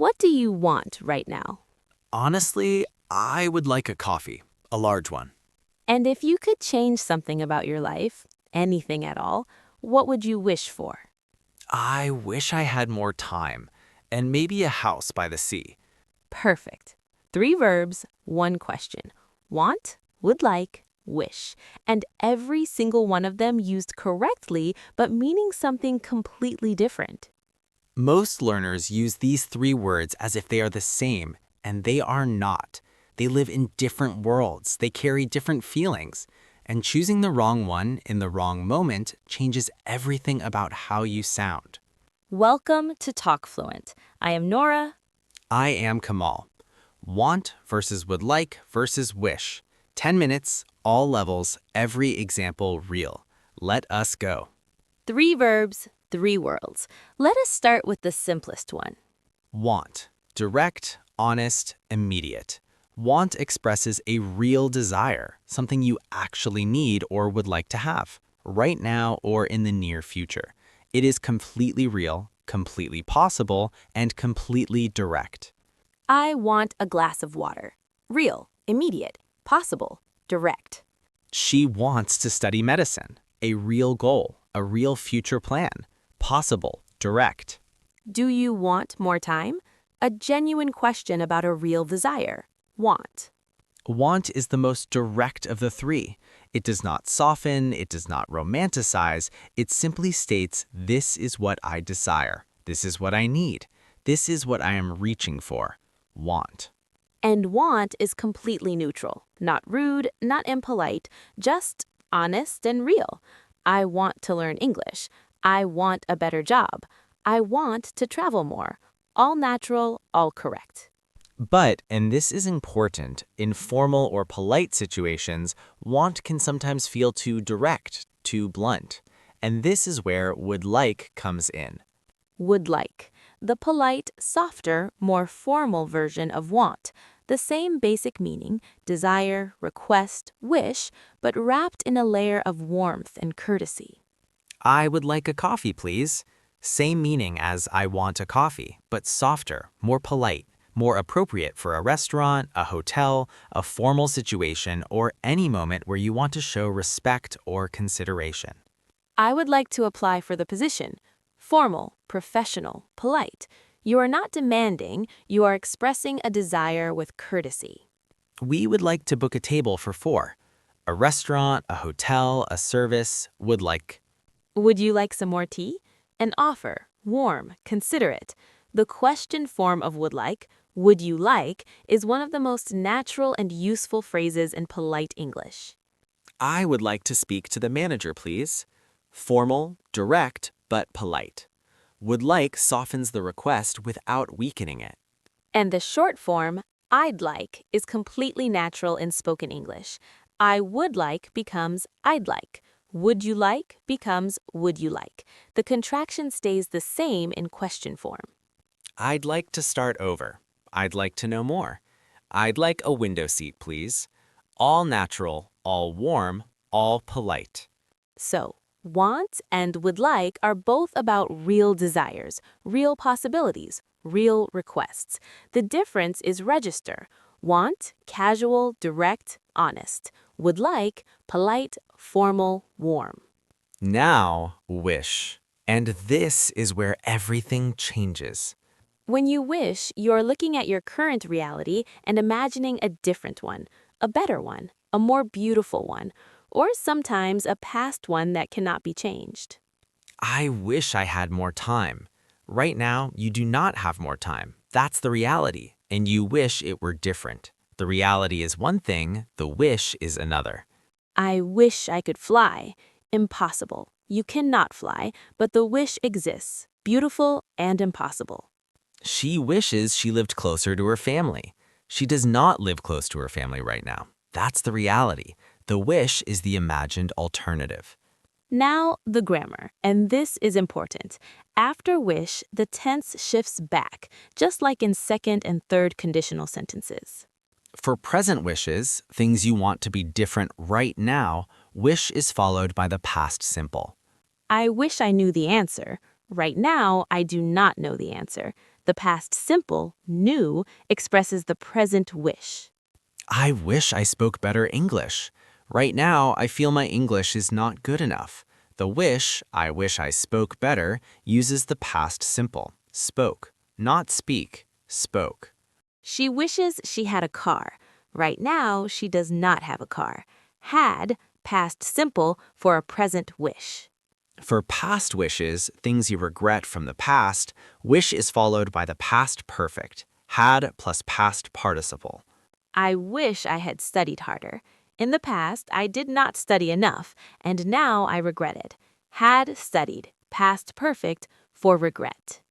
What do you want right now? Honestly, I would like a coffee, a large one. And if you could change something about your life, anything at all, what would you wish for? I wish I had more time, and maybe a house by the sea. Perfect. 3 verbs, 1 question. Want, would like, wish. And every single one of them used correctly, but meaning something completely different. Most learners use these 3 words as if they are the same, and they are not. They live in different worlds. They carry different feelings. And choosing the wrong one in the wrong moment changes everything about how you sound. Welcome to TalkFluent. I am Nora. I am Kamal. Want versus would like versus wish. 10 minutes, all levels, every example real. Let us go. 3 verbs, 3 worlds. Let us start with the simplest one. Want. Direct, honest, immediate. Want expresses a real desire, something you actually need or would like to have, right now or in the near future. It is completely real, completely possible, and completely direct. I want a glass of water. Real, immediate, possible, direct. She wants to study medicine, a real goal, a real future plan, possible, direct. Do you want more time? A genuine question about a real desire. Want. Want is the most direct of the 3. It does not soften, it does not romanticize, it simply states, this is what I desire, this is what I need, this is what I am reaching for. Want. And want is completely neutral. Not rude, not impolite, just honest and real. I want to learn English. I want a better job. I want to travel more. All natural, all correct. But, and this is important, in formal or polite situations, want can sometimes feel too direct, too blunt. And this is where would like comes in. Would like. The polite, softer, more formal version of want. The same basic meaning, desire, request, wish, but wrapped in a layer of warmth and courtesy. I would like a coffee, please. Same meaning as I want a coffee, but softer, more polite, more appropriate for a restaurant, a hotel, a formal situation, or any moment where you want to show respect or consideration. I would like to apply for the position. Formal, professional, polite. You are not demanding, you are expressing a desire with courtesy. We would like to book a table for 4. A restaurant, a hotel, a service, would like. Would you like some more tea? An offer, warm, considerate. The question form of would you like, is one of the most natural and useful phrases in polite English. I would like to speak to the manager, please. Formal, direct, but polite. Would like softens the request without weakening it. And the short form, I'd like, is completely natural in spoken English. I would like becomes I'd like. Would you like becomes would you like. The contraction stays the same in question form. I'd like to start over. I'd like to know more. I'd like a window seat, please. All natural, all warm, all polite. So, want and would like are both about real desires, real possibilities, real requests. The difference is register. Want, casual, direct, honest. Would like, polite, formal, warm. Now, wish. And this is where everything changes. When you wish, you're looking at your current reality and imagining a different one, a better one, a more beautiful one, or sometimes a past one that cannot be changed. I wish I had more time. Right now, you do not have more time. That's the reality, and you wish it were different. The reality is one thing, the wish is another. I wish I could fly. Impossible. You cannot fly, but the wish exists, beautiful and impossible. She wishes she lived closer to her family. She does not live close to her family right now. That's the reality. The wish is the imagined alternative. Now, the grammar, and this is important. After wish, the tense shifts back, just like in second and third conditional sentences. For present wishes, things you want to be different right now, wish is followed by the past simple. I wish I knew the answer. Right now, I do not know the answer. The past simple, new, expresses the present wish. I wish I spoke better English. Right now, I feel my English is not good enough. The I wish I spoke better, uses the past simple, spoke, not speak, spoke. She wishes she had a car. Right now, she does not have a car. Had, past simple, for a present wish. For past wishes, things you regret from the past, wish is followed by the past perfect, had plus past participle. I wish I had studied harder. In the past, I did not study enough, and now I regret it. Had studied, past perfect, for regret.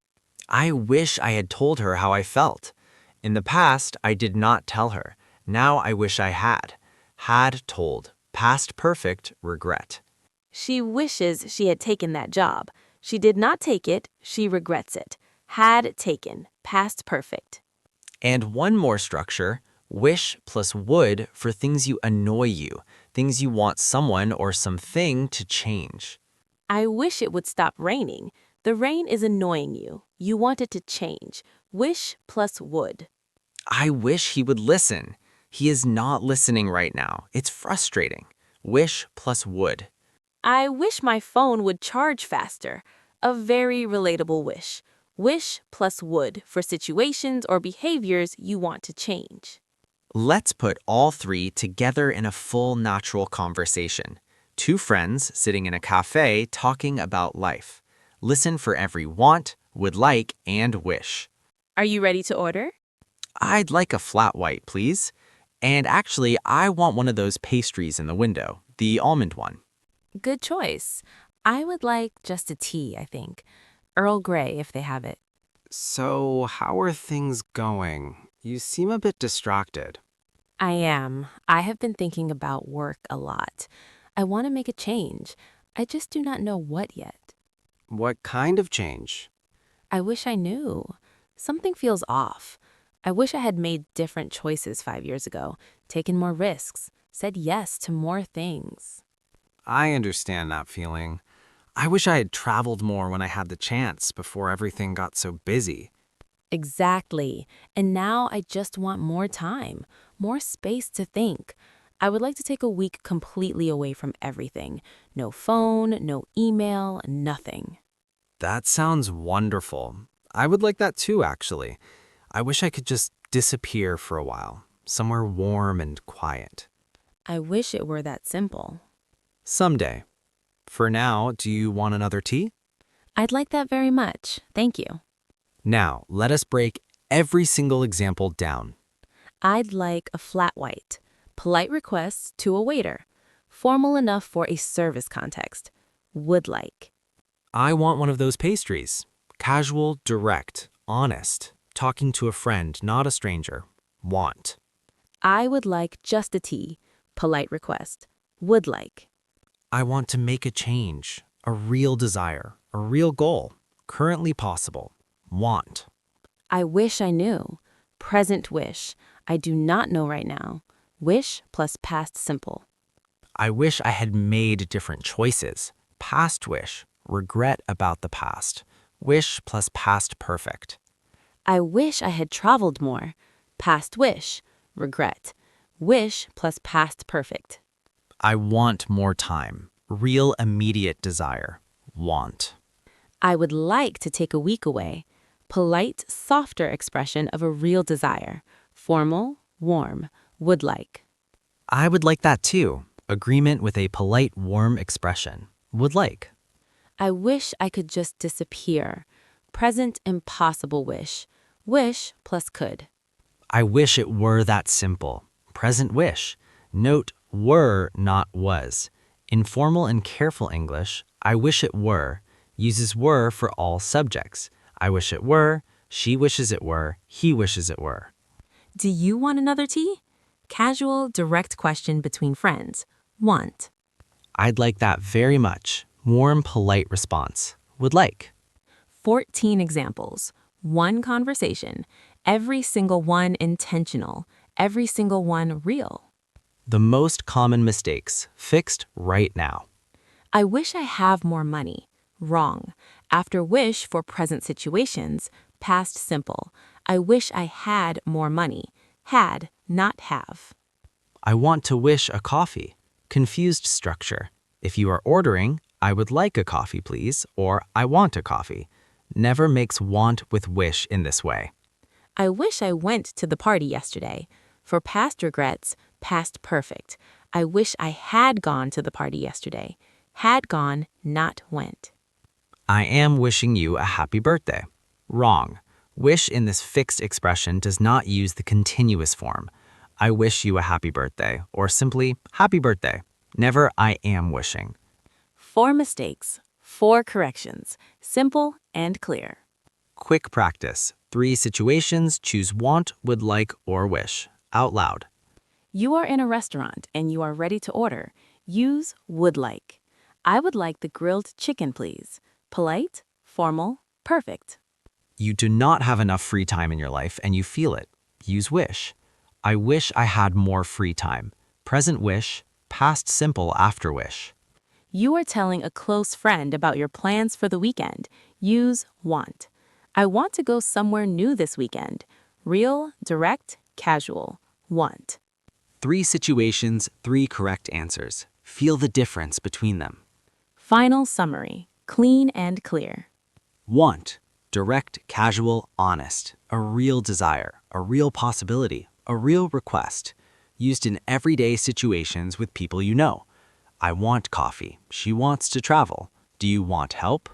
I wish I had told her how I felt. In the past, I did not tell her. Now I wish I had. Had told, past perfect, regret. She wishes she had taken that job. She did not take it, she regrets it. Had taken, past perfect. And one more structure, wish plus would for things you annoy you, things you want someone or something to change. I wish it would stop raining. The rain is annoying you. You want it to change. Wish plus would. I wish he would listen. He is not listening right now. It's frustrating. Wish plus would. I wish my phone would charge faster. A very relatable wish. Wish plus would for situations or behaviors you want to change. Let's put all three together in a full natural conversation. Two friends sitting in a café talking about life. Listen for every want, would like, and wish. Are you ready to order? I'd like a flat white, please. And actually, I want one of those pastries in the window, the almond one. Good choice. I would like just a tea, I think. Earl Grey, if they have it. So, how are things going? You seem a bit distracted. I am. I have been thinking about work a lot. I want to make a change. I just do not know what yet. What kind of change? I wish I knew. Something feels off. I wish I had made different choices 5 years ago, taken more risks, said yes to more things. I understand that feeling. I wish I had traveled more when I had the chance before everything got so busy. Exactly. And now I just want more time, more space to think. I would like to take a week completely away from everything. No phone, no email, nothing. That sounds wonderful. I would like that too, actually. I wish I could just disappear for a while, somewhere warm and quiet. I wish it were that simple. Someday. For now, do you want another tea? I'd like that very much. Thank you. Now, let us break every single example down. I'd like a flat white. Polite requests to a waiter. Formal enough for a service context. Would like. I want one of those pastries. Casual, direct, honest. Talking to a friend, not a stranger. Want. I would like just a tea. Polite request. Would like. I want to make a change. A real desire. A real goal. Currently possible. Want. I wish I knew. Present wish. I do not know right now. Wish plus past simple. I wish I had made different choices. Past wish. Regret about the past. Wish plus past perfect. I wish I had traveled more. Past wish. Regret. Wish plus past perfect. I want more time. Real immediate desire. Want. I would like to take a week away. Polite, softer expression of a real desire. Formal, warm, would like. I would like that too. Agreement with a polite, warm expression. Would like. I wish I could just disappear. Present, impossible wish. Wish plus could. I wish it were that simple. Present wish. Note were, not was. In formal and careful English, I wish it were uses were for all subjects. I wish it were, she wishes it were, he wishes it were. Do you want another tea? Casual, direct question between friends. Want. I'd like that very much. Warm, polite response. Would like. 14 examples. One conversation. Every single one intentional. Every single one real. The most common mistakes, fixed right now. I wish I have more money. Wrong. After wish for present situations. Past simple. I wish I had more money. Had, not have. I want to wish a coffee. Confused structure. If you are ordering, I would like a coffee, please, or I want a coffee. Never mix want with wish in this way. I wish I went to the party yesterday. For past regrets, past perfect. I wish I had gone to the party yesterday. Had gone, not went. I am wishing you a happy birthday. Wrong. Wish in this fixed expression does not use the continuous form. I wish you a happy birthday, or simply happy birthday. Never I am wishing. 4 mistakes, 4 corrections. Simple and clear. Quick practice. 3 situations, choose want, would like, or wish. Out loud. You are in a restaurant and you are ready to order. Use would like. I would like the grilled chicken, please. Polite, formal, perfect. You do not have enough free time in your life and you feel it. Use wish. I wish I had more free time. Present wish, past simple after wish. You are telling a close friend about your plans for the weekend. Use want. I want to go somewhere new this weekend. Real, direct, casual. Want. 3 situations, 3 correct answers. Feel the difference between them. Final summary. Clean and clear. Want. Direct, casual, honest. A real desire, a real possibility, a real request. Used in everyday situations with people you know. I want coffee. She wants to travel. Do you want help?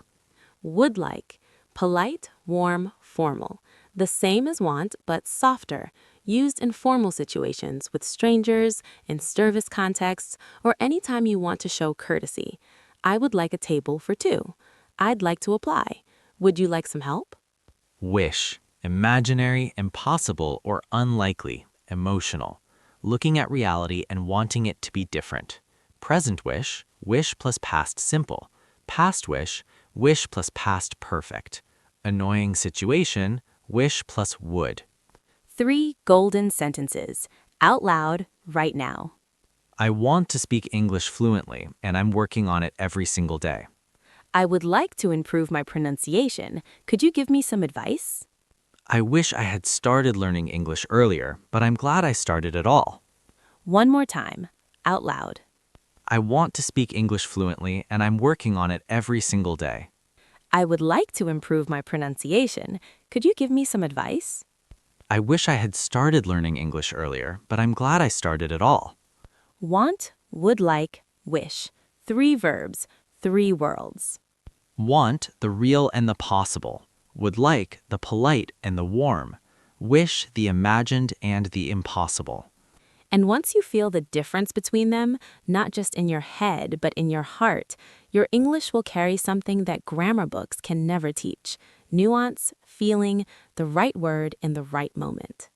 Would like. Polite, warm, formal. The same as want, but softer. Used in formal situations with strangers, in service contexts, or anytime you want to show courtesy. I would like a table for 2. I'd like to apply. Would you like some help? Wish. Imaginary, impossible, or unlikely. Emotional. Looking at reality and wanting it to be different. Present wish, wish plus past simple. Past wish plus past perfect. Annoying situation, wish plus would. 3 golden sentences. Out loud, right now. I want to speak English fluently, and I'm working on it every single day. I would like to improve my pronunciation. Could you give me some advice? I wish I had started learning English earlier, but I'm glad I started at all. One more time. Out loud. I want to speak English fluently, and I'm working on it every single day. I would like to improve my pronunciation. Could you give me some advice? I wish I had started learning English earlier, but I'm glad I started at all. Want, would like, wish. 3 verbs, 3 worlds. Want, the real and the possible. Would like, the polite and the warm. Wish, the imagined and the impossible. And once you feel the difference between them, not just in your head, but in your heart, your English will carry something that grammar books can never teach. Nuance, feeling, the right word in the right moment.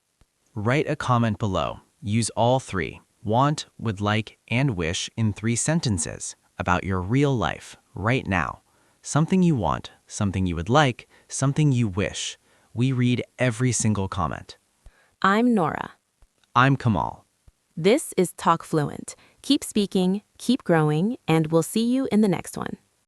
Write a comment below. Use all 3, want, would like, and wish in 3 sentences about your real life, right now. Something you want, something you would like, something you wish. We read every single comment. I'm Nora. I'm Kamal. This is TalkFluent. Keep speaking, keep growing, and we'll see you in the next one.